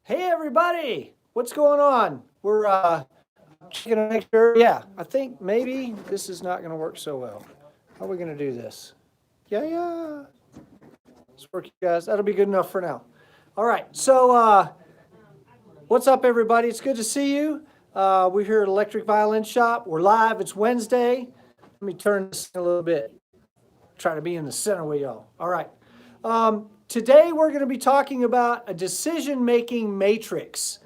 Hey everybody, what's going on? We're checking to make sure. Yeah, I think maybe this is not going to work so well. How are we going to do this? Yeah. Let's work, you guys. That'll be good enough for now. All right. So, what's up, everybody? It's good to see you. We're here at Electric Violin Shop. We're live. It's Wednesday. Let me turn this a little bit. Try to be in the center with y'all. All right. Today we're going to be talking about a decision-making matrix.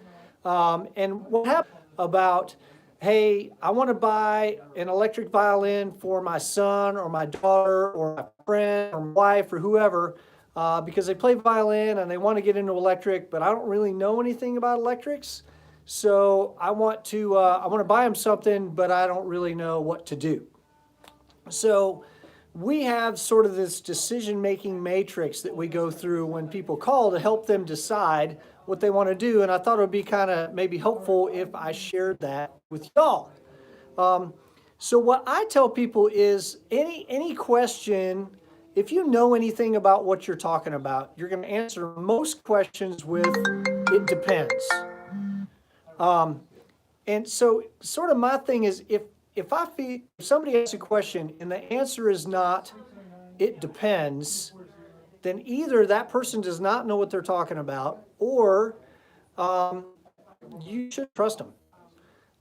And what happened about, hey, I want to buy an electric violin for my son or my daughter or my friend or my wife or whoever because they play violin and they want to get into electric, but I don't really know anything about electrics. So I want to buy them something, but I don't really know what to do. So we have sort of this decision-making matrix that we go through when people call to help them decide what they want to do. And I thought it would be kind of maybe helpful if I shared that with y'all. So what I tell people is any question, if you know anything about what you're talking about, you're going to answer most questions with, it depends. And so sort of my thing is if somebody asks a question and the answer is not, it depends, then either that person does not know what they're talking about or you should trust them.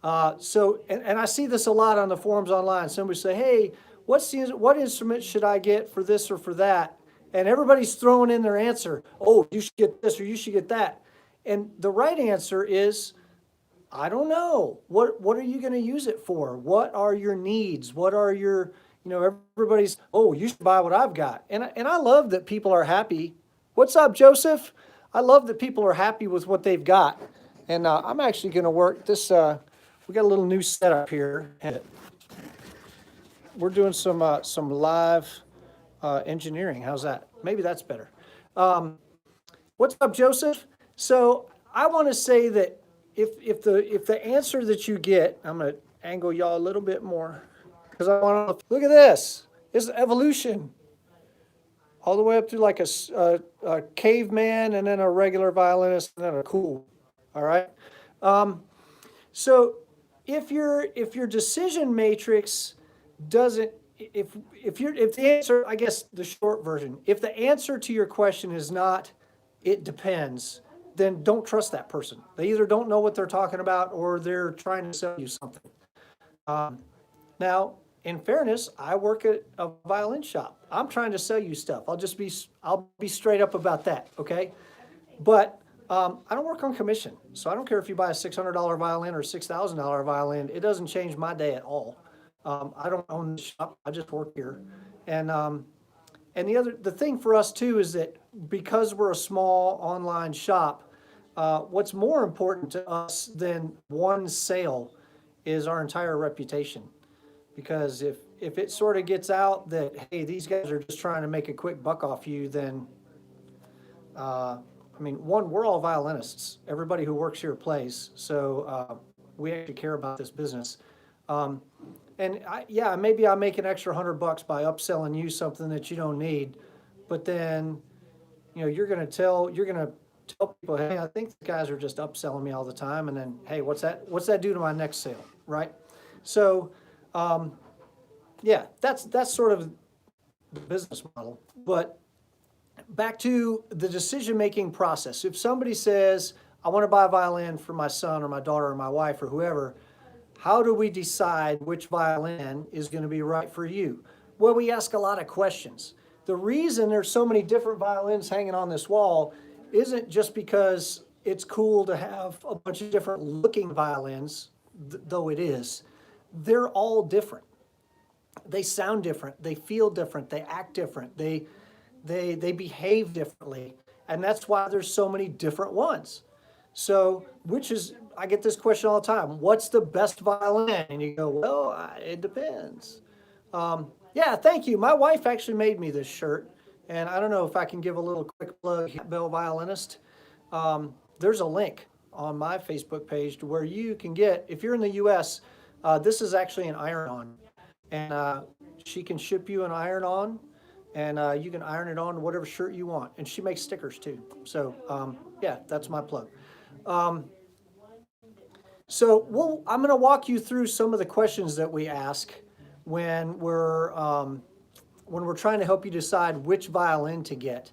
And I see this a lot on the forums online. Somebody say, hey, what instrument should I get for this or for that? And everybody's throwing in their answer. Oh, you should get this or you should get that. And the right answer is, I don't know. What are you going to use it for? What are your needs? What are your, everybody's, oh, you should buy what I've got. And I love that people are happy. What's up, Joseph? I love that people are happy with what they've got. And I'm actually going to work this, we got a little new setup here. We're doing some live engineering. How's that? Maybe that's better. What's up, Joseph? So I want to say that if the answer that you get, I'm going to angle y'all a little bit more because I want to look at this. This is evolution, all the way up to like a caveman and then a regular violinist and then a cool. All right. So if your decision matrix doesn't, if the answer, I guess the short version, if the answer to your question is not, it depends, then don't trust that person. They either don't know what they're talking about or they're trying to sell you something. Now, in fairness, I work at a violin shop. I'm trying to sell you stuff. I'll be straight up about that, okay? But I don't work on commission, so I don't care if you buy a $600 violin or a $6,000 violin. It doesn't change my day at all. I don't own the shop. I just work here, and the thing for us too is that because we're a small online shop, what's more important to us than one sale is our entire reputation. Because if it sort of gets out that, hey, these guys are just trying to make a quick buck off you, then, we're all violinists. Everybody who works here plays. So we actually care about this business. Maybe I make an extra $100 by upselling you something that you don't need, but then, you're gonna tell people, hey, I think the guys are just upselling me all the time, and then, hey, what's that do to my next sale, right? So, that's sort of the business model. But back to the decision-making process. If somebody says, I want to buy a violin for my son or my daughter or my wife or whoever, how do we decide which violin is going to be right for you? Well, we ask a lot of questions. The reason there's so many different violins hanging on this wall isn't just because it's cool to have a bunch of different looking violins, though it is. They're all different. They sound different. They feel different. They act different. They behave differently. And that's why there's so many different ones. So, I get this question all the time. What's the best violin? And you go, well, it depends. Thank you. My wife actually made me this shirt. And I don't know if I can give a little quick plug, Bell Violinist. There's a link on my Facebook page to where you can get, if you're in the U.S., this is actually an iron-on. And she can ship you an iron-on. And you can iron it on whatever shirt you want. And she makes stickers too. So, that's my plug. So I'm going to walk you through some of the questions that we ask when we're trying to help you decide which violin to get.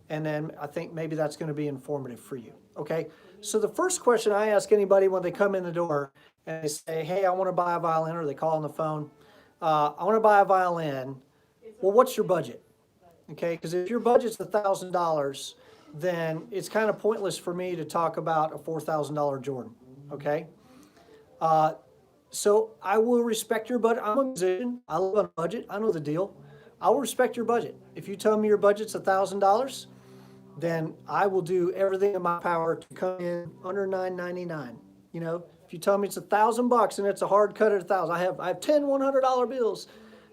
And then I think maybe that's going to be informative for you. Okay. So the first question I ask anybody when they come in the door and they say, hey, I want to buy a violin, or they call on the phone, I want to buy a violin. Well, what's your budget? Okay. Because if your budget's $1,000, then it's kind of pointless for me to talk about a $4,000 Jordan. Okay. So I will respect your budget. I'm a musician. I live on a budget. I know the deal. I will respect your budget. If you tell me your budget's $1,000, then I will do everything in my power to come in under $9.99. You know, if you tell me it's $1,000 and it's a hard cut at $1,000, I have 10 $100 bills,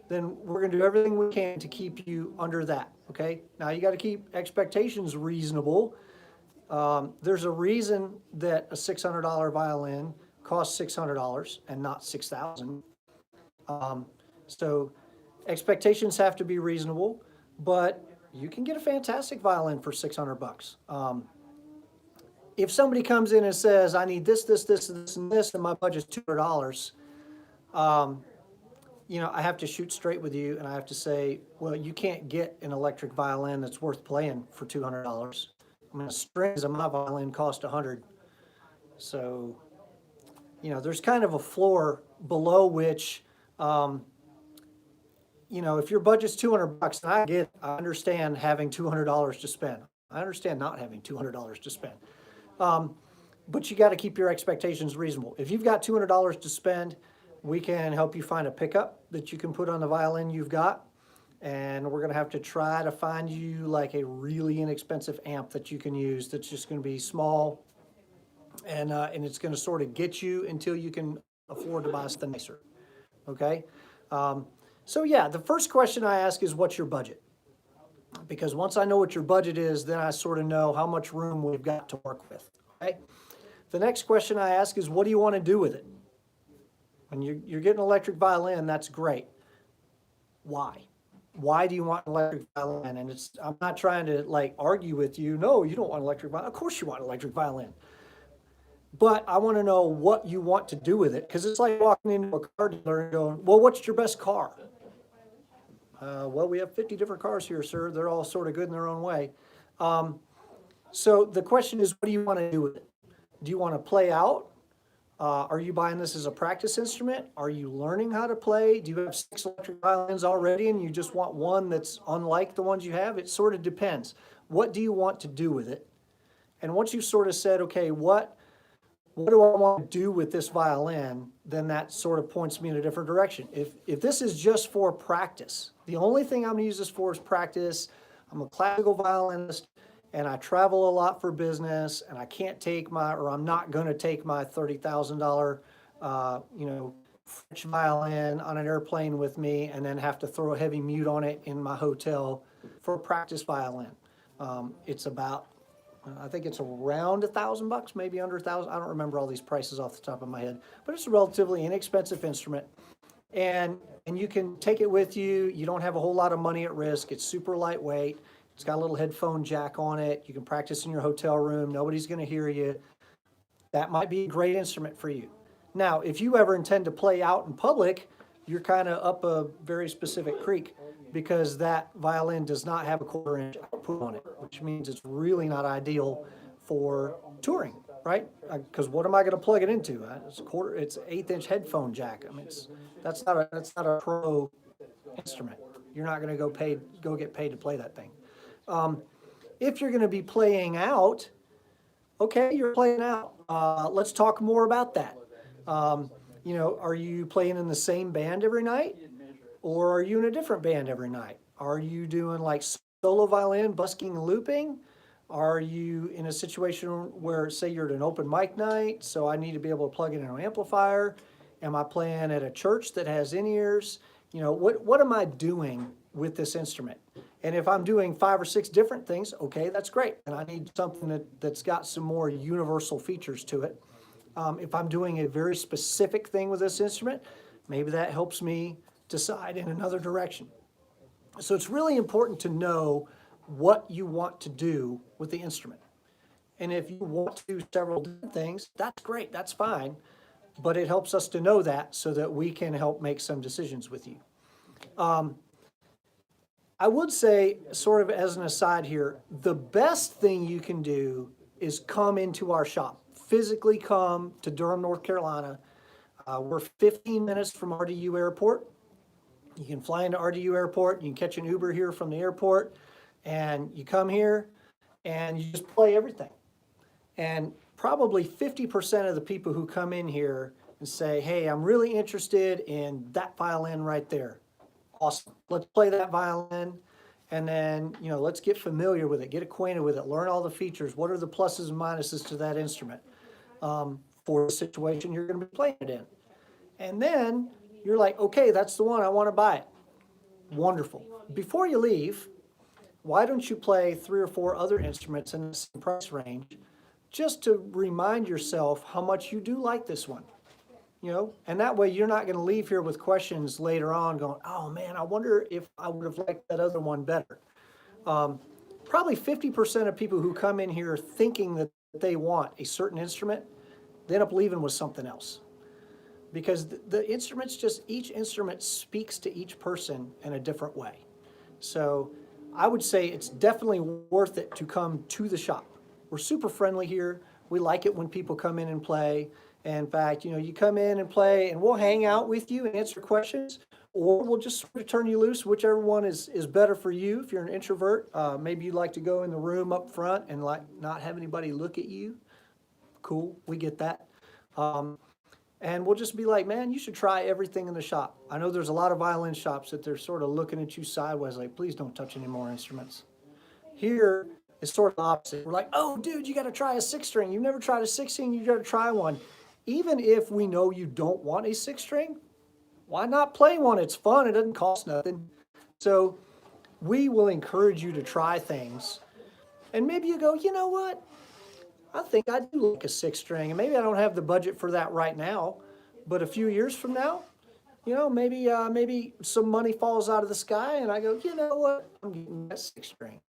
then we're going to do everything we can to keep you under that. Okay. Now you got to keep expectations reasonable. There's a reason that a $600 violin costs $600 and not $6,000. So expectations have to be reasonable, but you can get a fantastic violin for $600. If somebody comes in and says, I need this, and this, and my budget's $200, you know, I have to shoot straight with you, and I have to say, well, you can't get an electric violin that's worth playing for $200. I mean, the strings of my violin cost $100. So, you know, there's kind of a floor below which, you know, if your budget's $200, and I understand having $200 to spend. I understand not having $200 to spend. But you got to keep your expectations reasonable. If you've got $200 to spend, we can help you find a pickup that you can put on the violin you've got. And we're going to have to try to find you like a really inexpensive amp that you can use that's just going to be small, and it's going to sort of get you until you can afford to buy something nicer. Okay? So yeah, the first question I ask is, what's your budget? Because once I know what your budget is, then I sort of know how much room we've got to work with. Okay? The next question I ask is, what do you want to do with it? When you're getting an electric violin, that's great. Why? Why do you want an electric violin? And I'm not trying to like argue with you. No, you don't want an electric violin. Of course you want an electric violin. But I want to know what you want to do with it, because it's like walking into a car dealer and going, well, what's your best car? Well, we have 50 different cars here, sir. They're all sort of good in their own way. So the question is, what do you want to do with it? Do you want to play out? Are you buying this as a practice instrument? Are you learning how to play? Do you have 6 electric violins already and you just want one that's unlike the ones you have? It sort of depends. What do you want to do with it? And once you've sort of said, okay, what do I want to do with this violin, then that sort of points me in a different direction. If this is just for practice, the only thing I'm going to use this for is practice. I'm a classical violinist, and I travel a lot for business, and I can't take I'm not going to take my $30,000, you know, French violin on an airplane with me and then have to throw a heavy mute on it in my hotel for a practice violin. It's about, I think it's around $1,000, maybe under $1,000. I don't remember all these prices off the top of my head, but it's a relatively inexpensive instrument, and you can take it with you. You don't have a whole lot of money at risk. It's super lightweight. It's got a little headphone jack on it. You can practice in your hotel room. Nobody's going to hear you. That might be a great instrument for you. Now, if you ever intend to play out in public, you're kind of up a very specific creek, because that violin does not have a 1/4 inch output on it, which means it's really not ideal for touring, right? Because what am I going to plug it into? It's an 1/8 inch headphone jack. I mean, that's not a pro instrument. You're not going to go get paid to play that thing. If you're going to be playing out, okay, you're playing out. Let's talk more about that. You know, are you playing in the same band every night? Or are you in a different band every night? Are you doing like solo violin, busking and looping? Are you in a situation where, say, you're at an open mic night, so I need to be able to plug in an amplifier? Am I playing at a church that has in-ears? You know, what am I doing with this instrument? And if I'm doing 5 or 6 different things, okay, that's great. And I need something that's got some more universal features to it. If I'm doing a very specific thing with this instrument, maybe that helps me decide in another direction. So it's really important to know what you want to do with the instrument. And if you want to do several different things, that's great, that's fine. But it helps us to know that so that we can help make some decisions with you. I would say, sort of as an aside here, the best thing you can do is come into our shop. Physically come to Durham, North Carolina. We're 15 minutes from RDU Airport. You can fly into RDU Airport, you can catch an Uber here from the airport, and you come here and you just play everything. And probably 50% of the people who come in here and say, hey, I'm really interested in that violin right there. Awesome. Let's play that violin. And then, let's get familiar with it, get acquainted with it, learn all the features. What are the pluses and minuses to that instrument for the situation you're going to be playing it in? And then you're like, okay, that's the one, I want to buy it. Wonderful. Before you leave, why don't you play 3 or 4 other instruments in the same price range just to remind yourself how much you do like this one? And that way you're not going to leave here with questions later on going, oh man, I wonder if I would have liked that other one better. Probably 50% of people who come in here thinking that they want a certain instrument, they end up leaving with something else. Because the instruments each instrument speaks to each person in a different way. So I would say it's definitely worth it to come to the shop. We're super friendly here. We like it when people come in and play. In fact, you come in and play and we'll hang out with you and answer questions, or we'll just sort of turn you loose, whichever one is better for you. If you're an introvert, maybe you'd like to go in the room up front and not have anybody look at you. Cool, we get that. And we'll just be like, man, you should try everything in the shop. I know there's a lot of violin shops that they're sort of looking at you sideways like, please don't touch any more instruments. Here, it's sort of the opposite. We're like, oh, dude, you got to try a 6-string. You've never tried a 6-string, you got to try one. Even if we know you don't want a 6-string, why not play one? It's fun. It doesn't cost nothing. So we will encourage you to try things. And maybe you go, you know what? I think I do like a 6-string. And maybe I don't have the budget for that right now. But a few years from now, maybe some money falls out of the sky and I go, you know what? I'm getting that 6-string.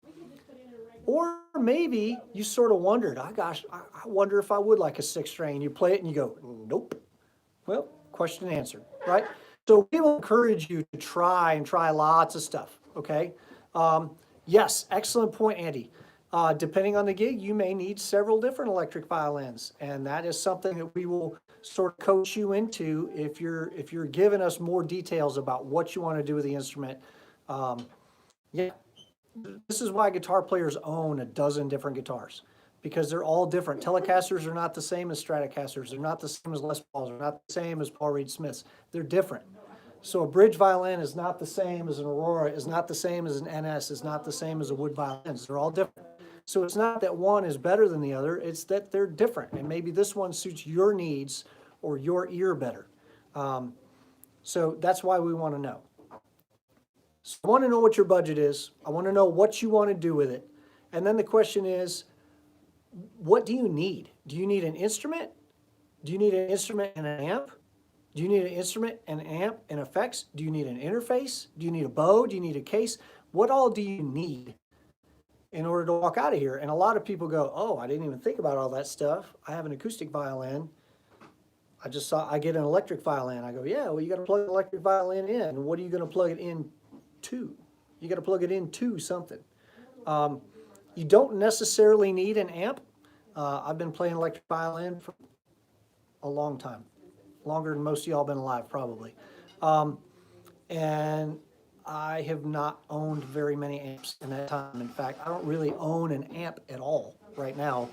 Or maybe you sort of wondered, oh gosh, I wonder if I would like a 6-string. And you play it and you go, nope. Well, question answered, right? So we will encourage you to try lots of stuff, okay? Yes, excellent point, Andy. Depending on the gig, you may need several different electric violins. And that is something that we will sort of coach you into if you're giving us more details about what you want to do with the instrument. Yeah. This is why guitar players own a dozen different guitars, because they're all different. Telecasters are not the same as Stratocasters. They're not the same as Les Pauls. They're not the same as Paul Reed Smiths. They're different. So a bridge violin is not the same as an Aurora, is not the same as an NS, is not the same as a wood violin. They're all different. So it's not that one is better than the other. It's that they're different. And maybe this one suits your needs or your ear better. So that's why we want to know. So I want to know what your budget is. I want to know what you want to do with it. And then the question is, what do you need? Do you need an instrument? Do you need an instrument and an amp? Do you need an instrument and an amp and effects? Do you need an interface? Do you need a bow? Do you need a case? What all do you need in order to walk out of here? And a lot of people go, oh, I didn't even think about all that stuff. I have an acoustic violin. I get an electric violin. I go, yeah, well, you got to plug an electric violin in. And what are you going to plug it in to? You got to plug it into something. You don't necessarily need an amp. I've been playing electric violin for a long time, longer than most of y'all been alive probably. And I have not owned very many amps in that time. In fact, I don't really own an amp at all right now,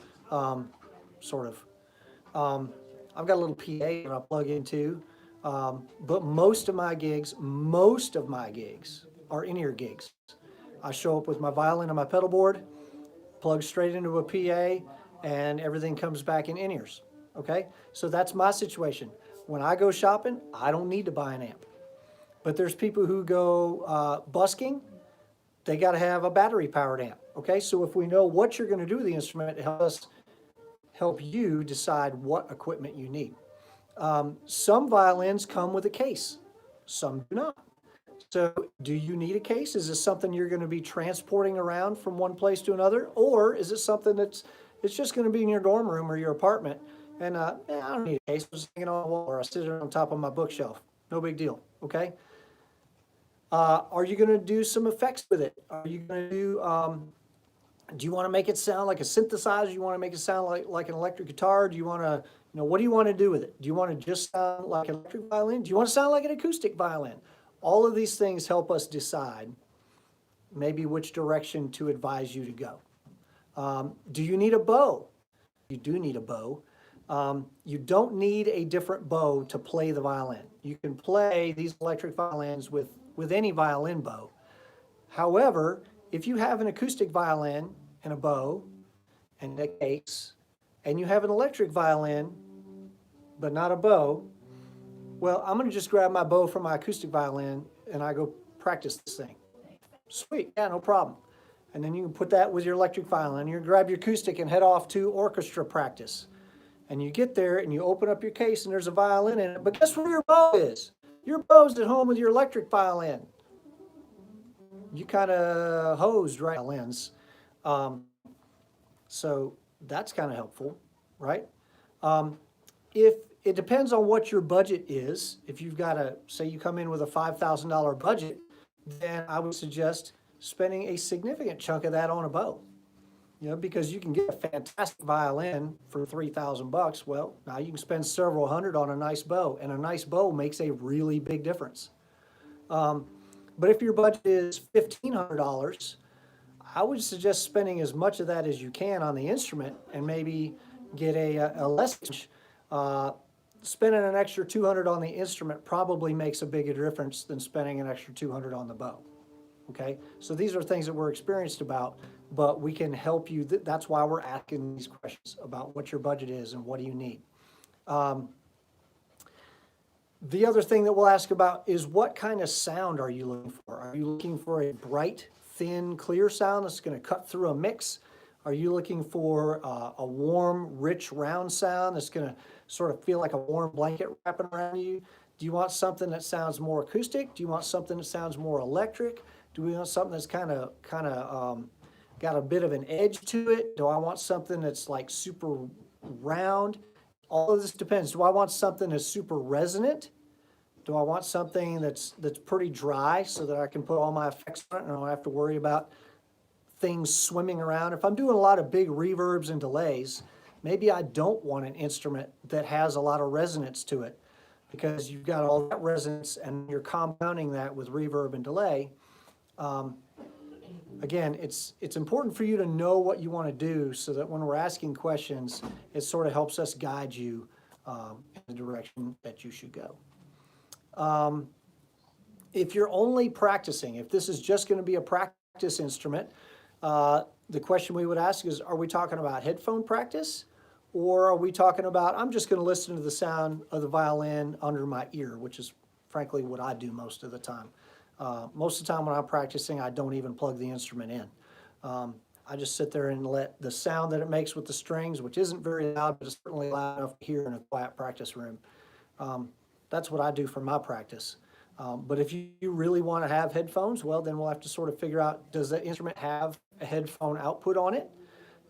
sort of. I've got a little PA that I plug into, but most of my gigs are in-ear gigs. I show up with my violin and my pedal board, plug straight into a PA, and everything comes back in ears. Okay, so that's my situation. When I go shopping, I don't need to buy an amp. But there's people who go busking, they got to have a battery-powered amp. Okay, so if we know what you're going to do with the instrument, it helps help you decide what equipment you need. Some violins come with a case, some do not. So do you need a case? Is this something you're going to be transporting around from one place to another? Or is it something that's It's just going to be in your dorm room or your apartment. And I don't need a case. I'm just hanging on the wall or I sit it on top of my bookshelf. No big deal. Okay. Are you going to do some effects with it? Are you going to do you want to make it sound like a synthesizer? Do you want to make it sound like an electric guitar? Do you want to, what do you want to do with it? Do you want to just sound like an electric violin? Do you want to sound like an acoustic violin? All of these things help us decide maybe which direction to advise you to go. Do you need a bow? You do need a bow. You don't need a different bow to play the violin. You can play these electric violins with any violin bow. However, if you have an acoustic violin and a bow and a case, and you have an electric violin but not a bow, well, I'm going to just grab my bow from my acoustic violin and I go practice this thing. Sweet, yeah, no problem. And then you can put that with your electric violin. You grab your acoustic and head off to orchestra practice. And you get there and you open up your case and there's a violin in it. But guess where your bow is? Your bow's at home with your electric violin. You kind of hosed right violins. So that's kind of helpful, right? If it depends on what your budget is. If you've got say you come in with a $5,000 budget, then I would suggest spending a significant chunk of that on a bow. Because you can get a fantastic violin for $3,000. Well, now you can spend several hundred on a nice bow, and a nice bow makes a really big difference. But if your budget is $1,500, I would suggest spending as much of that as you can on the instrument, and maybe get a less. Spending an extra $200 on the instrument probably makes a bigger difference than spending an extra $200 on the bow. Okay, so these are things that we're experienced about, but we can help you. That's why we're asking these questions about what your budget is and what do you need. The other thing that we'll ask about is what kind of sound are you looking for? Are you looking for a bright, thin, clear sound that's going to cut through a mix? Are you looking for a warm, rich, round sound that's going to sort of feel like a warm blanket wrapping around you? Do you want something that sounds more acoustic? Do you want something that sounds more electric? Do we want something that's kind of got a bit of an edge to it? Do I want something that's like super round? All of this depends. Do I want something that's super resonant? Do I want something that's pretty dry so that I can put all my effects on it and I don't have to worry about things swimming around? If I'm doing a lot of big reverbs and delays, maybe I don't want an instrument that has a lot of resonance to it, because you've got all that resonance and you're compounding that with reverb and delay. Again, it's important for you to know what you want to do so that when we're asking questions, it sort of helps us guide you in the direction that you should go. If you're only practicing, if this is just going to be a practice instrument, the question we would ask is, are we talking about headphone practice? Or are we talking about, I'm just going to listen to the sound of the violin under my ear, which is frankly what I do most of the time. Most of the time when I'm practicing, I don't even plug the instrument in. I just sit there and let the sound that it makes with the strings, which isn't very loud, but it's certainly loud enough to hear in a quiet practice room. That's what I do for my practice. But if you really want to have headphones, well, then we'll have to sort of figure out, does the instrument have a headphone output on it?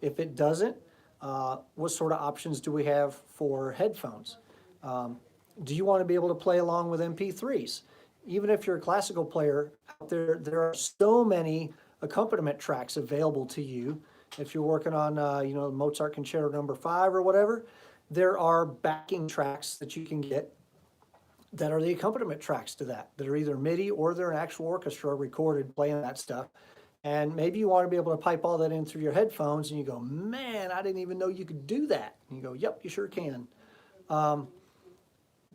If it doesn't, what sort of options do we have for headphones? Do you want to be able to play along with MP3s? Even if you're a classical player out there, there are so many accompaniment tracks available to you. If you're working on, Mozart Concerto No. 5 or whatever, there are backing tracks that you can get that are the accompaniment tracks to that are either MIDI or they're an actual orchestra recorded playing that stuff. And maybe you want to be able to pipe all that in through your headphones and you go, man, I didn't even know you could do that. And you go, yep, you sure can.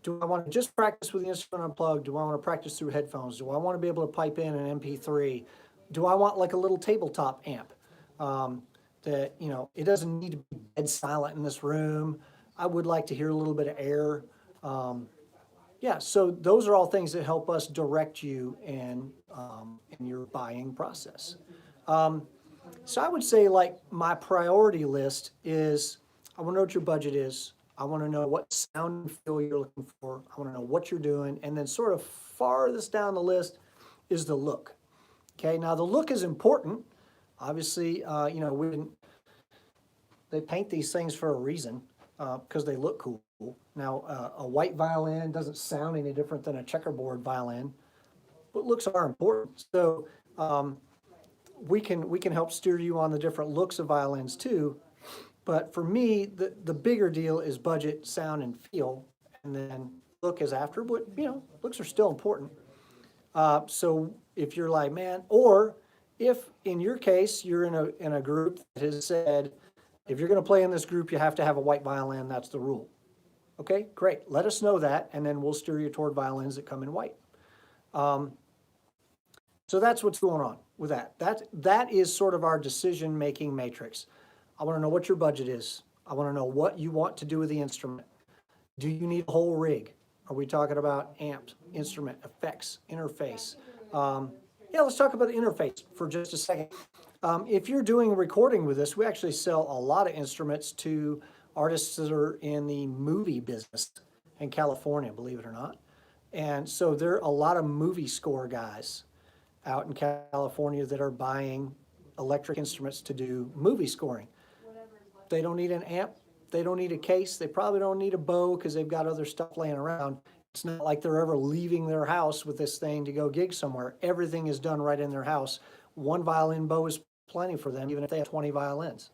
Do I want to just practice with the instrument unplugged? Do I want to practice through headphones? Do I want to be able to pipe in an MP3? Do I want like a little tabletop amp that, it doesn't need to be dead silent in this room. I would like to hear a little bit of air. Yeah, so those are all things that help us direct you in your buying process. So I would say, like, my priority list is, I want to know what your budget is. I want to know what sound and feel you're looking for. I want to know what you're doing. And then sort of farthest down the list is the look. Okay, now the look is important. Obviously, we didn't They paint these things for a reason because they look cool. Now, a white violin doesn't sound any different than a checkerboard violin, but looks are important. So we can help steer you on the different looks of violins too. But for me, the bigger deal is budget, sound, and feel, and then look is after. But looks are still important. So if you're like, man, or if in your case you're in a group that has said, if you're going to play in this group, you have to have a white violin. That's the rule. Okay, great. Let us know that, and then we'll steer you toward violins that come in white. So that's what's going on with that. That is sort of our decision-making matrix. I want to know what your budget is. I want to know what you want to do with the instrument. Do you need a whole rig? Are we talking about amps, instrument, effects, interface? Yeah, let's talk about the interface for just a second. If you're doing a recording with us, we actually sell a lot of instruments to artists that are in the movie business in California, believe it or not. And so there are a lot of movie score guys out in California that are buying electric instruments to do movie scoring. They don't need an amp. They don't need a case. They probably don't need a bow because they've got other stuff laying around. It's not like they're ever leaving their house with this thing to go gig somewhere. Everything is done right in their house. One violin bow is plenty for them, even if they have 20 violins.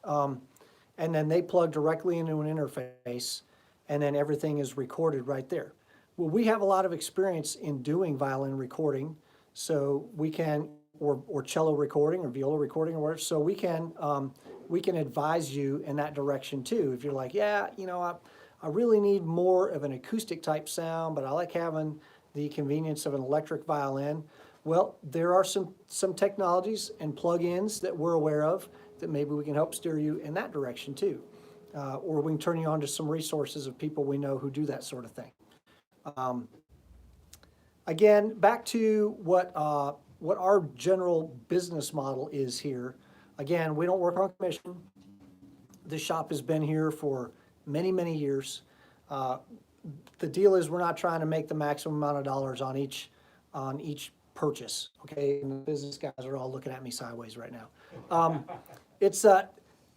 And then they plug directly into an interface, and then everything is recorded right there. Well, we have a lot of experience in doing violin recording, so we can, or cello recording, or viola recording, or whatever. So we can advise you in that direction too. If you're like, yeah, I really need more of an acoustic type sound, but I like having the convenience of an electric violin. Well, there are some technologies and plugins that we're aware of that maybe we can help steer you in that direction too. Or we can turn you on to some resources of people we know who do that sort of thing. Again, back to what our general business model is here. Again, we don't work on commission. This shop has been here for many, many years. The deal is we're not trying to make the maximum amount of dollars on each purchase. Okay, and the business guys are all looking at me sideways right now. It's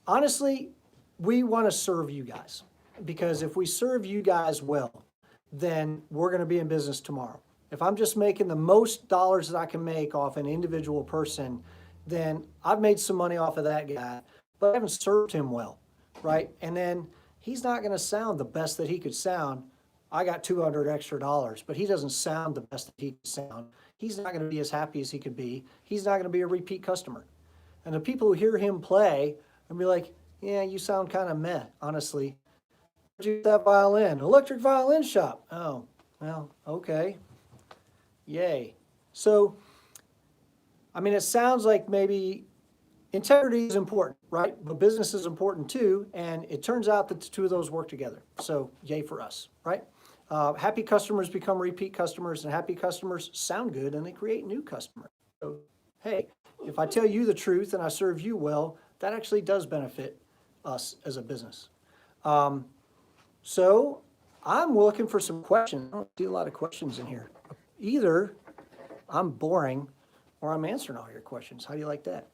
honestly, we want to serve you guys, because if we serve you guys well, then we're going to be in business tomorrow. If I'm just making the most dollars that I can make off an individual person, then I've made some money off of that guy, but I haven't served him well, right? And then he's not going to sound the best that he could sound. I got $200 extra, but he doesn't sound the best that he could sound. He's not going to be as happy as he could be. He's not going to be a repeat customer. And the people who hear him play and be like, yeah, you sound kind of meh, honestly. Where'd you get that violin? Electric violin shop. Oh, well, okay. Yay. So, I mean, it sounds like maybe integrity is important, right? But business is important too, and it turns out that the two of those work together. So, yay for us, right? Happy customers become repeat customers, and happy customers sound good, and they create new customers. So, hey, if I tell you the truth and I serve you well, that actually does benefit us as a business. So, I'm looking for some questions. I don't see a lot of questions in here. Either I'm boring or I'm answering all your questions. How do you like that?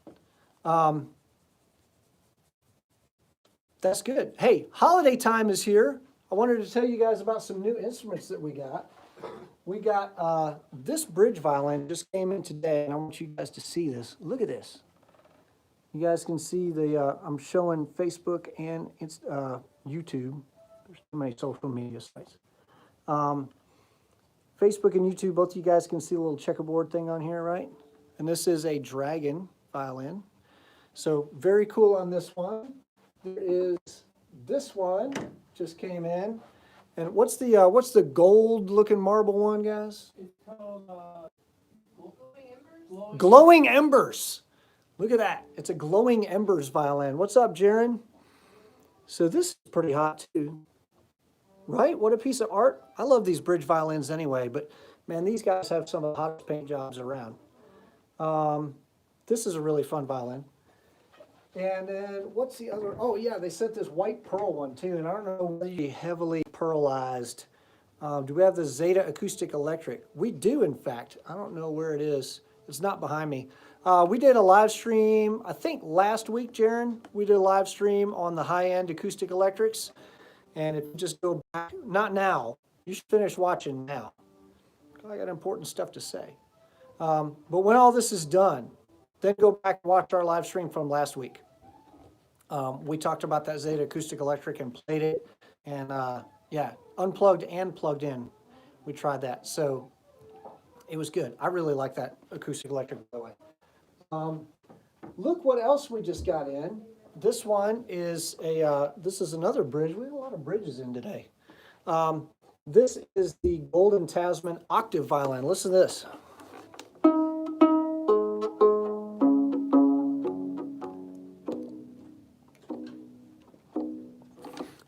That's good. Hey, holiday time is here. I wanted to tell you guys about some new instruments that we got. We got this bridge violin just came in today, and I want you guys to see this. Look at this. You guys can see I'm showing Facebook and YouTube. There's too many social media sites. Facebook and YouTube, both of you guys can see a little checkerboard thing on here, right? And this is a Dragon violin. So very cool on this one. There is this one, just came in. And what's the gold looking marble one, guys? It's called Glowing Embers. Look at that. It's a Glowing Embers violin. What's up, Jaron? So this is pretty hot too. Right? What a piece of art. I love these bridge violins anyway, but man, these guys have some of the hottest paint jobs around. This is a really fun violin. And then what's the other? Oh yeah, they sent this white pearl one too, and I don't know whether you heavily pearlized. Do we have the Zeta Acoustic Electric? We do, in fact. I don't know where it is. It's not behind me. We did a live stream, I think last week, Jaron. We did a live stream on the high-end acoustic electrics. And if you just go back, not now, you should finish watching now. I got important stuff to say. But when all this is done, then go back and watch our live stream from last week. We talked about that Zeta acoustic electric and played it. And yeah, unplugged and plugged in. We tried that. So it was good. I really like that acoustic electric, by the way. Look what else we just got in. This one is this is another bridge. We have a lot of bridges in today. This is the Golden Tasman octave violin. Listen to this.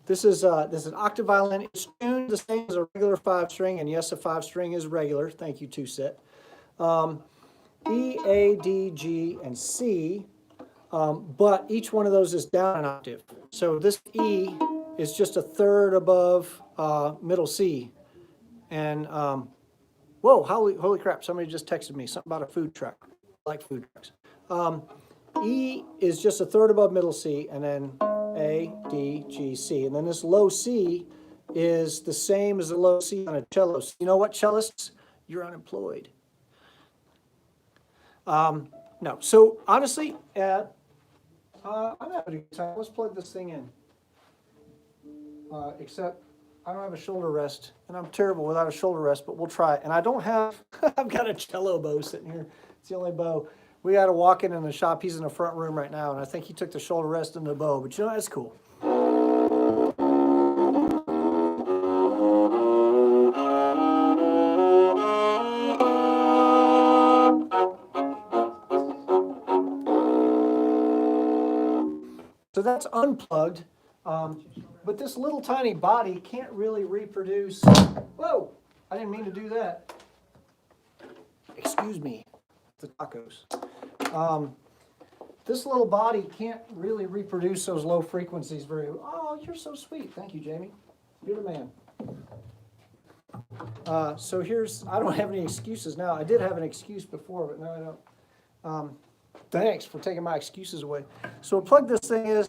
This is an octave violin. It's tuned the same as a regular 5-string, and yes, a 5-string is regular. Thank you, Two-Set. E, A, D, G, and C, but each one of those is down an octave. So this E is just a third above middle C. And, whoa, holy crap, somebody just texted me something about a food truck. I like food trucks. E is just a third above middle C, and then A, D, G, C. And then this low C is the same as the low C on a cello. So you know what, cellists? You're unemployed. No, so honestly, I'm having a good time. Let's plug this thing in. Except I don't have a shoulder rest, and I'm terrible without a shoulder rest, but we'll try it. And I don't have, I've got a cello bow sitting here. It's the only bow. We got to walk in the shop. He's in the front room right now, and I think he took the shoulder rest and the bow, but you know, that's cool. So that's unplugged, but this little tiny body can't really reproduce. Whoa, I didn't mean to do that. Excuse me, the tacos. This little body can't really reproduce those low frequencies very well. Oh, you're so sweet. Thank you, Jamie. You're the man. So here's, I don't have any excuses now. I did have an excuse before, but now I don't. Thanks for taking my excuses away. So we'll plug this thing is.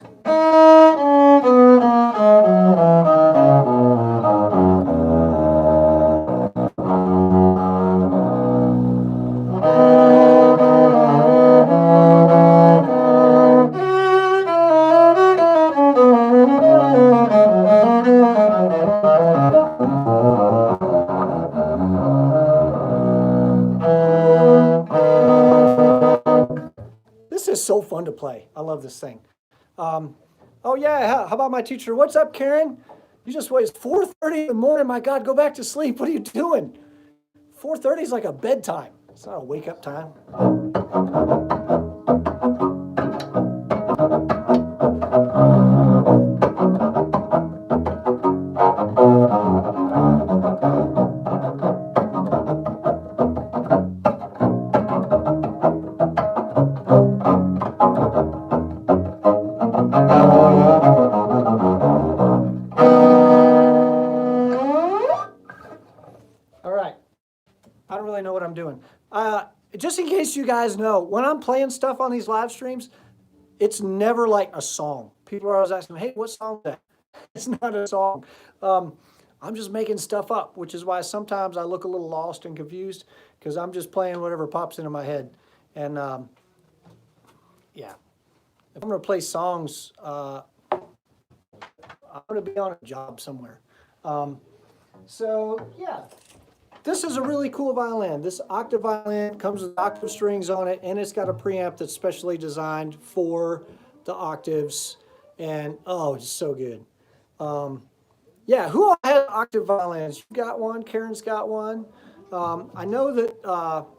This is so fun to play. I love this thing. Oh yeah, how about my teacher? What's up, Karen? You just wait. It's 4:30 in the morning. My God, go back to sleep. What are you doing? 4:30 is like a bedtime. It's not a wake up time. Just in case you guys know, when I'm playing stuff on these live streams, it's never like a song. People are always asking, hey, what song is that? It's not a song. I'm just making stuff up, which is why sometimes I look a little lost and confused because I'm just playing whatever pops into my head. And yeah, if I'm going to play songs, I'm going to be on a job somewhere. So yeah. This is a really cool violin. This octave violin comes with octave strings on it, and it's got a preamp that's specially designed for the octaves. And oh, it's so good. Yeah, who all has octave violins? You got one. Karen's got one. I know that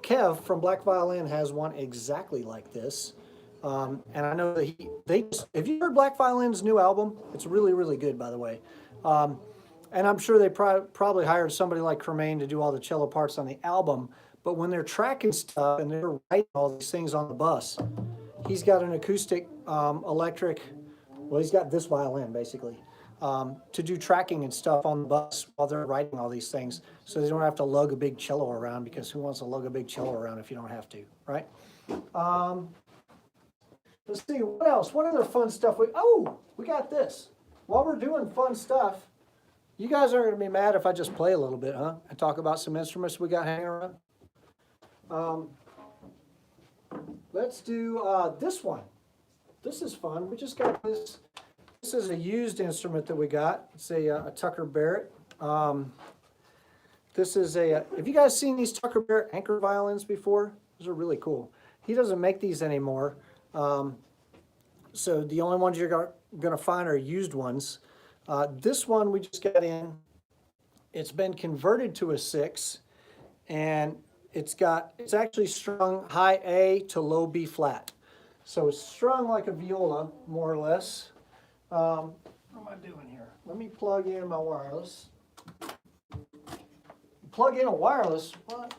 Kev from Black Violin has one exactly like this. And I know that have you heard Black Violin's new album? It's really, really good, by the way. And I'm sure they probably hired somebody like Cremain to do all the cello parts on the album. But when they're tracking stuff and they're writing all these things on the bus, he's got an acoustic electric, well, he's got this violin basically, to do tracking and stuff on the bus while they're writing all these things. So they don't have to lug a big cello around, because who wants to lug a big cello around if you don't have to, right? Let's see, what else? What other fun stuff? We got this. While we're doing fun stuff, you guys aren't going to be mad if I just play a little bit, huh? And talk about some instruments we got hanging around. Let's do this one. This is fun. We just got this. This is a used instrument that we got. It's a Tucker Barrett. This is have you guys seen these Tucker Barrett anchor violins before? Those are really cool. He doesn't make these anymore. So the only ones you're going to find are used ones. This one we just got in. It's been converted to a 6, and it's actually strung high A to low B flat. So it's strung like a viola, more or less. What am I doing here? Let me plug in my wireless. Plug in a wireless? What?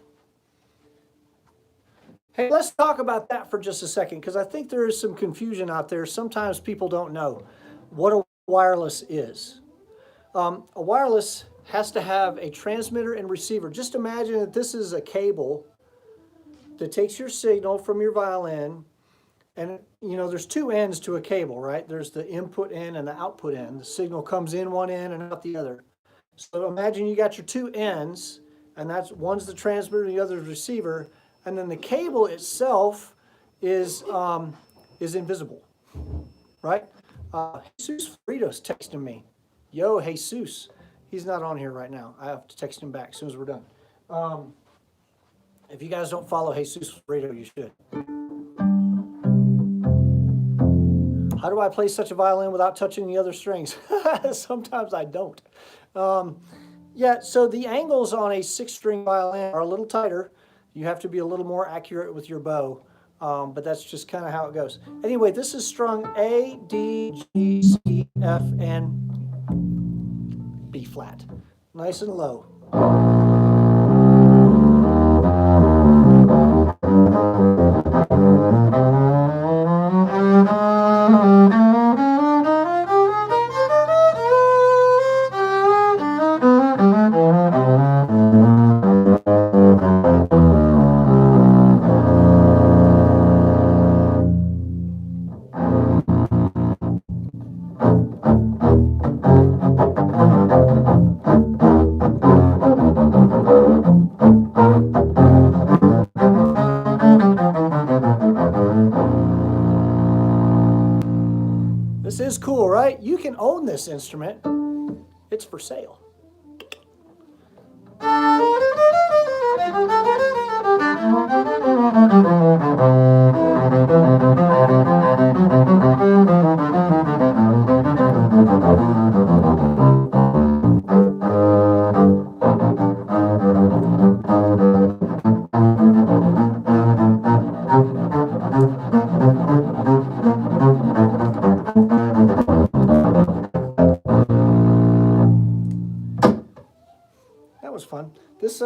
Hey, let's talk about that for just a second, because I think there is some confusion out there. Sometimes people don't know what a wireless is. A wireless has to have a transmitter and receiver. Just imagine that this is a cable that takes your signal from your violin, and you know there's 2 ends to a cable, right? There's the input end and the output end. The signal comes in one end and out the other. So imagine you got your 2 ends, and one's the transmitter and the other is the receiver. And then the cable itself is invisible, right? Jesus Fritos texting me. Yo, Jesus. He's not on here right now. I have to text him back as soon as we're done. If you guys don't follow Jesus Frito, you should. How do I play such a violin without touching the other strings? Sometimes I don't. Yeah, so the angles on a 6-string violin are a little tighter. You have to be a little more accurate with your bow, but that's just kind of how it goes. Anyway, this is strung A, D, G, C, F, and B flat. Nice and low. This is cool, right? You can own this instrument. It's for sale. Fun. This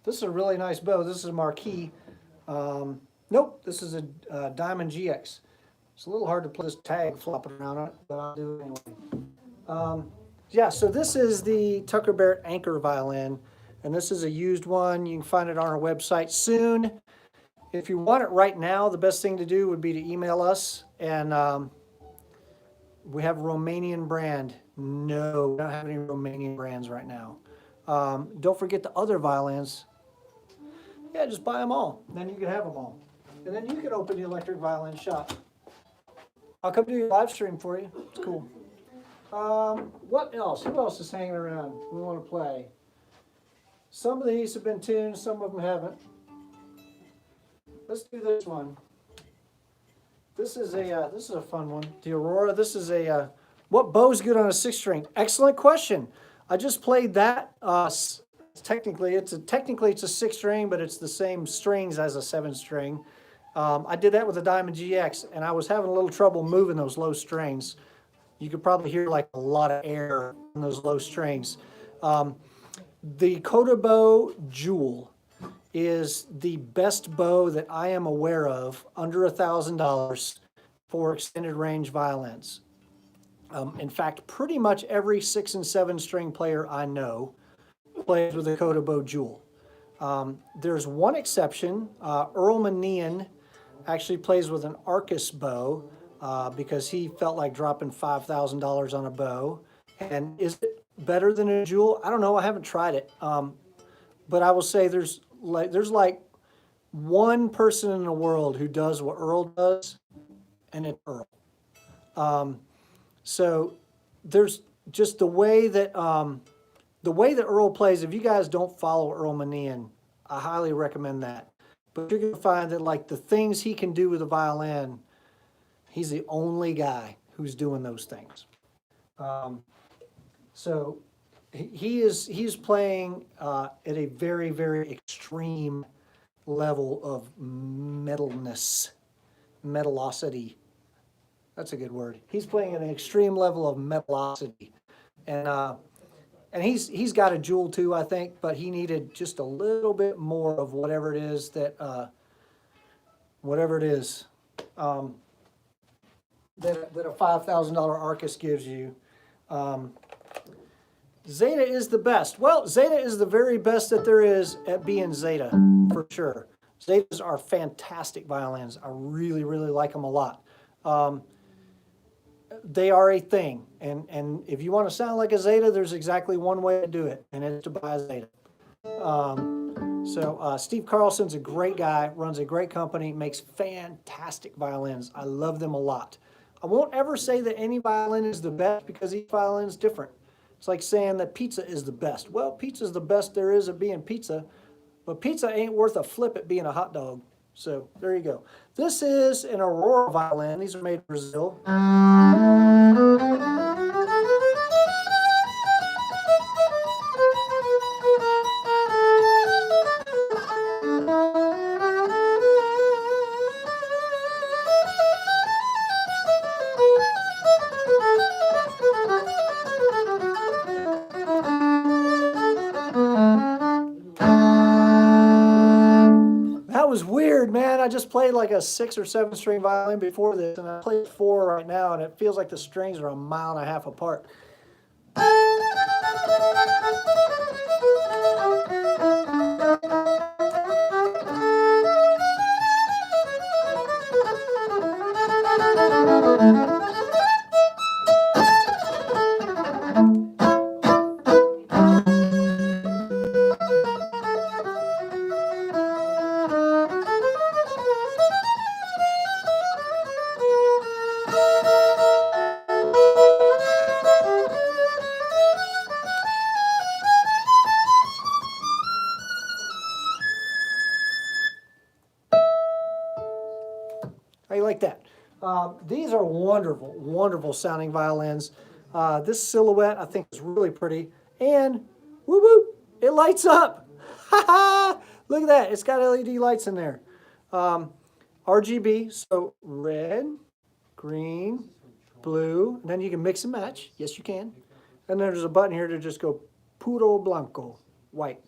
is a really nice bow. This is a Marquis. Nope, this is a Diamond GX. It's a little hard to put this tag flopping around on it, but I'll do it anyway. Yeah, so this is the Tucker Barrett Anchor violin, and this is a used one. You can find it on our website soon. If you want it right now, the best thing to do would be to email us, and we have a Romanian brand. No, we don't have any Romanian brands right now. Don't forget the other violins. Yeah, just buy them all. Then you can have them all. And then you can open the electric violin shop. I'll come do your live stream for you. It's cool. What else? Who else is hanging around we want to play? Some of these have been tuned, some of them haven't. Let's do this one. This is a fun one. The Aurora. This is what bow's good on a 6-string? Excellent question. I just played that. Technically it's a 6-string, but it's the same strings as a 7-string. I did that with a Diamond GX, and I was having a little trouble moving those low strings. You could probably hear like a lot of air in those low strings. The Kodabow Jewel is the best bow that I am aware of under $1,000 for extended range violins. In fact, pretty much every 6- and 7-string player I know plays with a Kodabow Jewel. There's one exception. Earl Manian actually plays with an Arcus bow because he felt like dropping $5,000 on a bow. And is it better than a Jewel? I don't know. I haven't tried it. But I will say there's like one person in the world who does what Earl does, and it's Earl. So there's just the way that Earl plays. If you guys don't follow Earl Manian, I highly recommend that. But you're gonna find that like the things he can do with the violin, he's the only guy who's doing those things. So he's playing at a very, very extreme level of metallosity. That's a good word. He's playing at an extreme level of metallosity, and he's got a Jewel too, I think, but he needed just a little bit more of whatever it is that a $5,000 Arcus gives you. Zeta is the best. Well, Zeta is the very best that there is at being Zeta, for sure. Zetas are fantastic violins. I really, really like them a lot. They are a thing, and if you want to sound like a Zeta, there's exactly one way to do it, and it's to buy a Zeta. Steve Carlson's a great guy, runs a great company, makes fantastic violins. I love them a lot. I won't ever say that any violin is the best because each violin is different. It's like saying that pizza is the best. Well, pizza is the best there is at being pizza, but pizza ain't worth a flip at being a hot dog. So there you go. This is an Aurora violin. These are made in Brazil. That was weird, man. I just played like a 6 or 7 string violin before this, and I played 4 right now, and it feels like the strings are 1.5 miles apart. How you like that? These are wonderful, wonderful sounding violins. This silhouette I think is really pretty. And whoop whoop, it lights up. Ha ha! Look at that. It's got LED lights in there. RGB, so red, green, blue, and then you can mix and match. Yes, you can. And then there's a button here to just go puro blanco, white.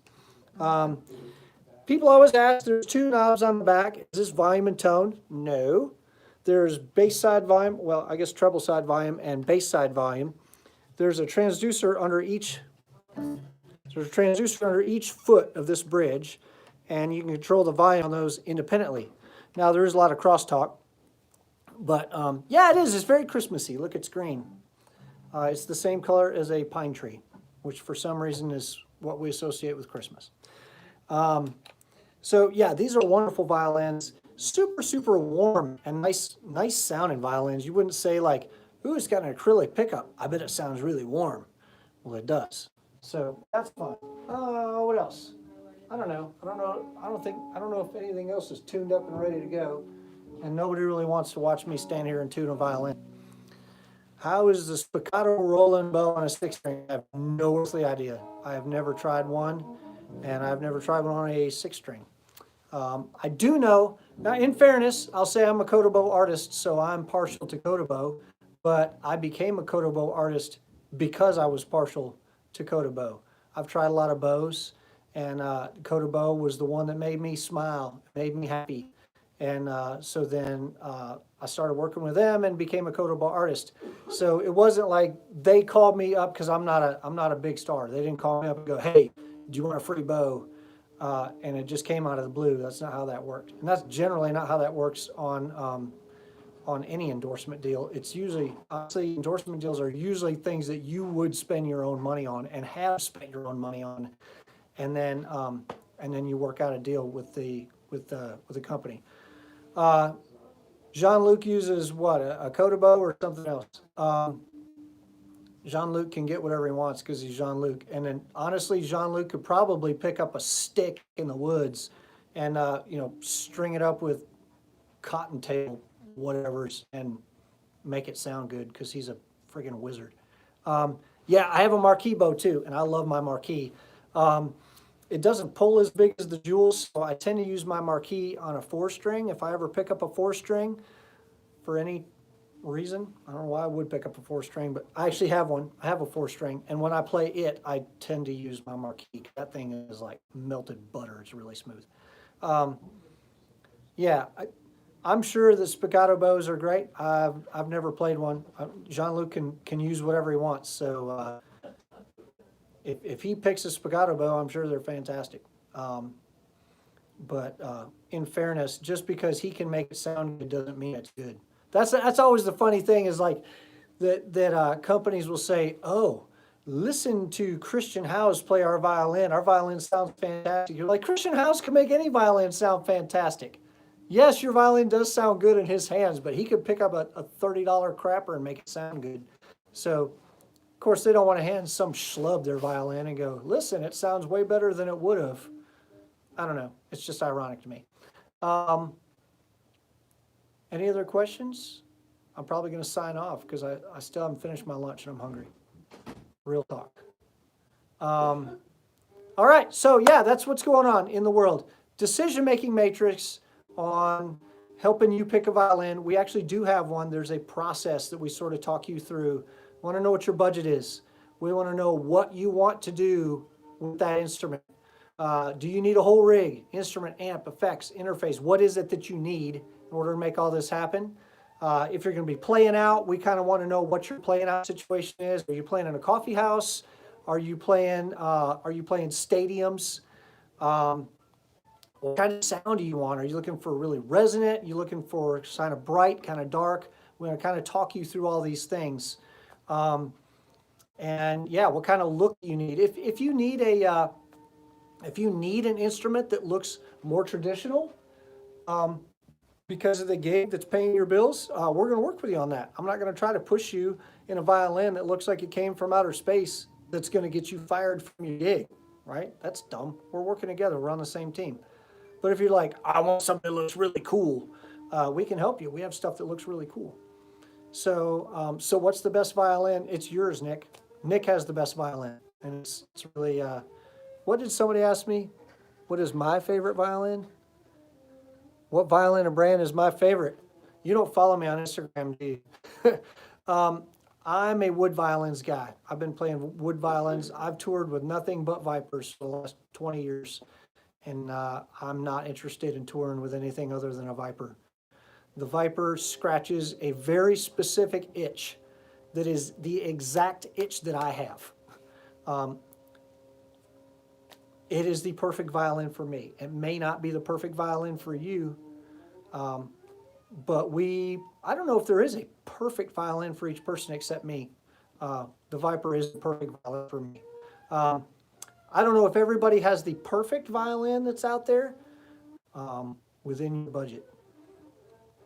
People always ask, there's 2 knobs on the back. Is this volume and tone? No. There's bass side volume, well, I guess treble side volume and bass side volume. There's a transducer under each foot of this bridge, and you can control the volume on those independently. Now, there is a lot of crosstalk, but yeah, it is. It's very Christmassy. Look, it's green. It's the same color as a pine tree, which for some reason is what we associate with Christmas. So yeah, these are wonderful violins. Super, super warm and nice sounding violins. You wouldn't say like, ooh, it's got an acrylic pickup. I bet it sounds really warm. Well, it does. So that's fun. What else? I don't know. I don't know if anything else is tuned up and ready to go. And nobody really wants to watch me stand here and tune a violin. How is the spiccato rolling bow on a 6-string? I have no earthly idea. I have never tried one, and I've never tried one on a 6-string. I do know, now in fairness, I'll say I'm a Kotobo artist, so I'm partial to Kotobo, but I became a Kotobo artist because I was partial to Kotobo. I've tried a lot of bows, and Kotobo was the one that made me smile, made me happy. And so then I started working with them and became a Kotobo artist. So it wasn't like they called me up because I'm not a big star. They didn't call me up and go, hey, do you want a free bow? and it just came out of the blue. That's not how that worked, and that's generally not how that works on any endorsement deal. It's usually, honestly, endorsement deals are usually things that you would spend your own money on and have spent your own money on, and then you work out a deal with the company. Jean-Luc uses what, a Kodabow or something else. Jean-Luc can get whatever he wants because he's Jean-Luc. And then honestly, Jean-Luc could probably pick up a stick in the woods and string it up with cottontail whatever's and make it sound good because he's a friggin' wizard. Yeah, I have a marquee bow too, and I love my marquee. It doesn't pull as big as the jewels, so I tend to use my marquee on a 4-string. If I ever pick up a 4-string for any reason, I don't know why I would pick up a 4-string, but I actually have one. I have a 4-string, and when I play it, I tend to use my marquee. That thing is like melted butter. It's really smooth. Yeah, I'm sure the spiccato bows are great. I've never played one. Jean-Luc can use whatever he wants, so if he picks a spiccato bow, I'm sure they're fantastic. But in fairness, just because he can make it sound good doesn't mean it's good. That's always the funny thing is like that companies will say, oh, listen to Christian Howes play our violin. Our violin sounds fantastic. You're like, Christian Howes can make any violin sound fantastic. Yes, your violin does sound good in his hands, but he could pick up a $30 crapper and make it sound good. So, of course, they don't want to hand some schlub their violin and go, listen, it sounds way better than it would have. I don't know. It's just ironic to me. Any other questions? I'm probably going to sign off because I still haven't finished my lunch and I'm hungry. Real talk. All right. So, yeah, that's what's going on in the world. Decision-making matrix on helping you pick a violin. We actually do have one. There's a process that we sort of talk you through. We want to know what your budget is. We want to know what you want to do with that instrument. Do you need a whole rig, instrument, amp, effects, interface? What is it that you need in order to make all this happen? If you're going to be playing out, we kind of want to know what your playing out situation is. Are you playing in a coffee house? Are you playing stadiums? What kind of sound do you want? Are you looking for really resonant? Are you looking for kind of bright, kind of dark? We're going to kind of talk you through all these things. And yeah, what kind of look do you need? If you need an instrument that looks more traditional, because of the gig that's paying your bills, we're going to work with you on that. I'm not going to try to push you in a violin that looks like it came from outer space that's going to get you fired from your gig, right? That's dumb. We're working together. We're on the same team. But if you're like, I want something that looks really cool, we can help you. We have stuff that looks really cool. So, so what's the best violin? It's yours, Nick. Nick has the best violin. And it's really, what did somebody ask me? What is my favorite violin? What violin and brand is my favorite? You don't follow me on Instagram, do you? I'm a wood violins guy. I've been playing wood violins. I've toured with nothing but Vipers for the last 20 years. And I'm not interested in touring with anything other than a Viper. The Viper scratches a very specific itch that is the exact itch that I have. It is the perfect violin for me. It may not be the perfect violin for you, but I don't know if there is a perfect violin for each person except me. The Viper is the perfect violin for me. I don't know if everybody has the perfect violin that's out there within your budget.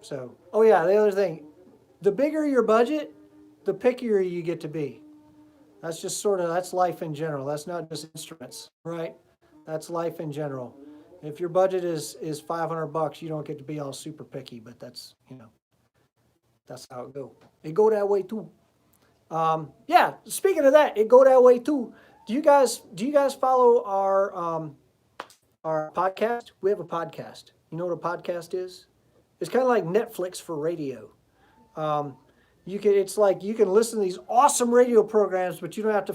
So, oh yeah, the other thing, the bigger your budget, the pickier you get to be. That's just that's life in general. That's not just instruments, right? That's life in general. If your budget is $500, you don't get to be all super picky, but that's how it go. It go that way too. Yeah, speaking of that, it go that way too. Do you guys follow our podcast? We have a podcast. You know what a podcast is? It's kind of like Netflix for radio. It's like you can listen to these awesome radio programs, but you don't have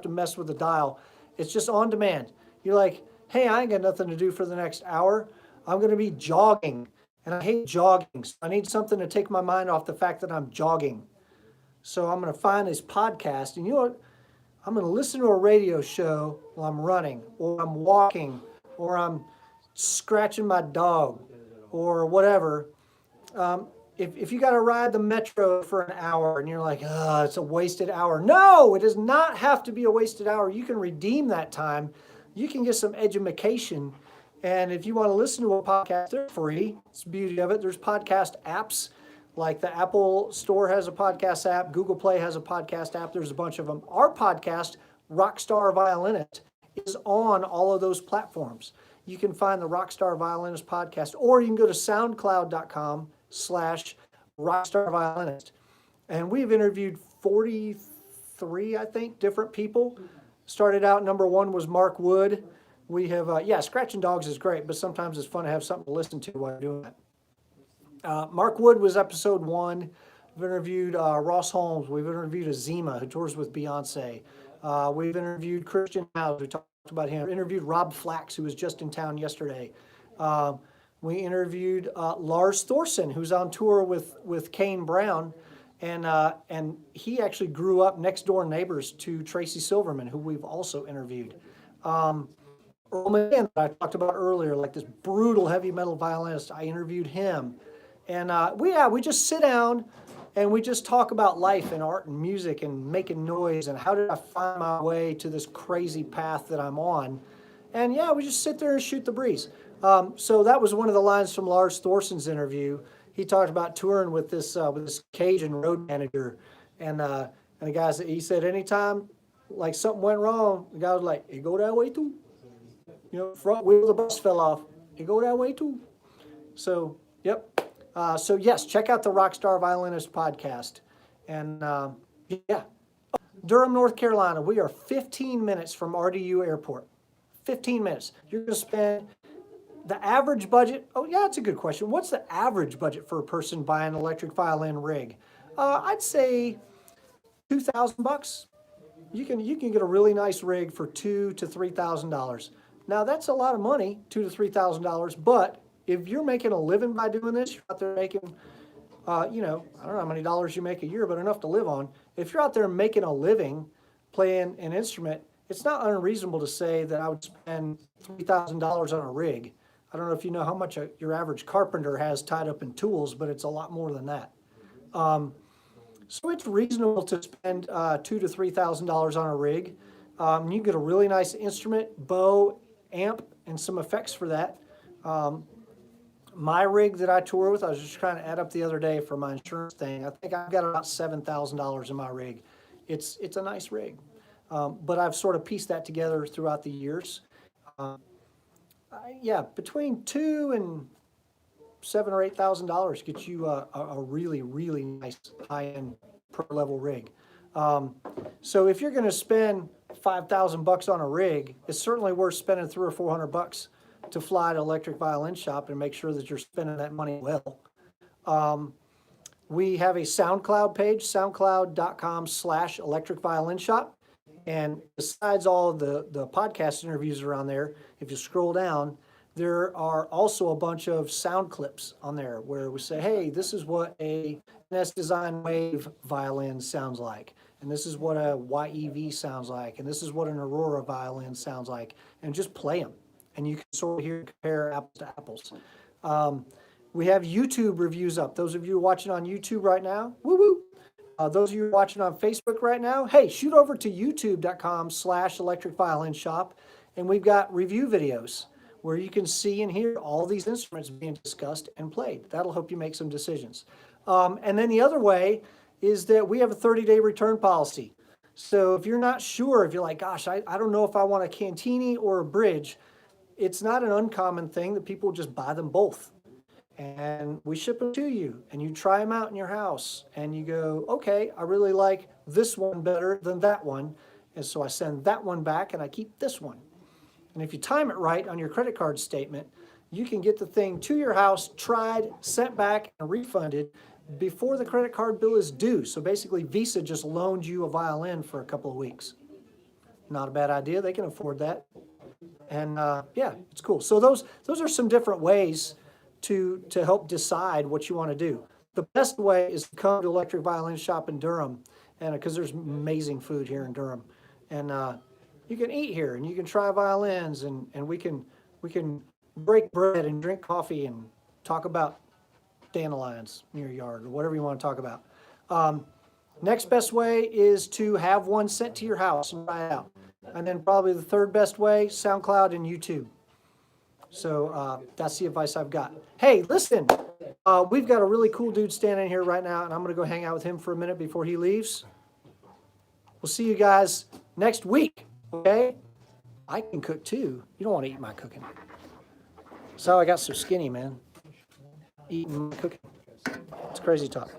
to mess with the dial. It's just on demand. You're like, hey, I ain't got nothing to do for the next hour. I'm going to be jogging, and I hate jogging. So I need something to take my mind off the fact that I'm jogging. So I'm going to find this podcast, and you know what? I'm going to listen to a radio show while I'm running, or I'm walking, or I'm scratching my dog, or whatever. If you got to ride the metro for an hour and you're like, oh, it's a wasted hour. No, it does not have to be a wasted hour. You can redeem that time. You can get some education. And if you want to listen to a podcast, they're free. It's the beauty of it. There's podcast apps. Like the Apple Store has a podcast app. Google Play has a podcast app. There's a bunch of them. Our podcast, Rockstar Violinist, is on all of those platforms. You can find the Rockstar Violinist podcast, or you can go to soundcloud.com/Rockstar Violinist. And we've interviewed 43, I think, different people. Started out, number one was Mark Wood. We have, scratching dogs is great, but sometimes it's fun to have something to listen to while you're doing it. Mark Wood was episode 1. We've interviewed Ross Holmes. We've interviewed Azima, who tours with Beyonce. We've interviewed Christian House. We talked about him. We interviewed Rob Flax, who was just in town yesterday. We interviewed Lars Thorson, who's on tour with Kane Brown, and he actually grew up next door neighbors to Tracy Silverman, who we've also interviewed. Earl McGinn, that I talked about earlier, like this brutal heavy metal violinist, I interviewed him. And we just sit down and we just talk about life and art and music and making noise and how did I find my way to this crazy path that I'm on. And we just sit there and shoot the breeze. So that was one of the lines from Lars Thorson's interview. He talked about touring with this Cajun road manager, and the guy said, he said anytime like something went wrong, the guy was like, "It go that way too." You know, front wheel of the bus fell off. It go that way too. So, yep. So yes, check out the Rockstar Violinist podcast. And Durham, North Carolina, we are 15 minutes from RDU Airport. 15 minutes. You're going to spend the average budget. Oh yeah, that's a good question. What's the average budget for a person buying an electric violin rig? I'd say $2,000. You can get a really nice rig for $2,000 to $3,000. Now that's a lot of money, $2,000 to $3,000. But if you're making a living by doing this, you're out there making, I don't know how many dollars you make a year, but enough to live on. If you're out there making a living playing an instrument, it's not unreasonable to say that I would spend $3,000 on a rig. I don't know if you know how much your average carpenter has tied up in tools, but it's a lot more than that. So it's reasonable to spend $2,000 to $3,000 on a rig. You get a really nice instrument, bow, amp, and some effects for that. My rig that I tour with, I was just trying to add up the other day for my insurance thing. I think I've got about $7,000 in my rig. It's a nice rig, but I've sort of pieced that together throughout the years. Between $2,000 and $7,000 or $8,000 gets you a really, really nice high-end pro-level rig. So if you're going to spend $5,000 on a rig, it's certainly worth spending $300 or $400 to fly to Electric Violin Shop and make sure that you're spending that money well. We have a SoundCloud page, soundcloud.com/Electric Violin Shop. And besides all the podcast interviews around there, if you scroll down, there are also a bunch of sound clips on there where we say, hey, this is what a NS Design Wave violin sounds like. And this is what a YEV sounds like. And this is what an Aurora violin sounds like. And just play them. And you can sort of hear and compare apples to apples. We have YouTube reviews up. Those of you watching on YouTube right now, woo-woo. Those of you watching on Facebook right now, hey, shoot over to youtube.com/Electric Violin Shop. And we've got review videos where you can see and hear all these instruments being discussed and played. That'll help you make some decisions. And then the other way is that we have a 30-day return policy. So if you're not sure, if you're like, gosh, I don't know if I want a Cantini or a bridge, it's not an uncommon thing that people just buy them both. And we ship them to you, and you try them out in your house, and you go, okay, I really like this one better than that one. And so I send that one back, and I keep this one. And if you time it right on your credit card statement, you can get the thing to your house, tried, sent back, and refunded before the credit card bill is due. So basically, Visa just loaned you a violin for a couple of weeks. Not a bad idea. They can afford that. And it's cool. So those are some different ways to help decide what you want to do. The best way is to come to Electric Violin Shop in Durham, and because there's amazing food here in Durham. and you can eat here, and you can try violins, and we can break bread and drink coffee and talk about dandelions in your yard or whatever you want to talk about. Next best way is to have one sent to your house and try it out. And then probably the third best way, SoundCloud and YouTube. So that's the advice I've got. Hey, listen, we've got a really cool dude standing here right now, and I'm going to go hang out with him for a minute before he leaves. We'll see you guys next week, okay? I can cook too. You don't want to eat my cooking. That's how I got so skinny, man. Eating my cooking. It's crazy talk.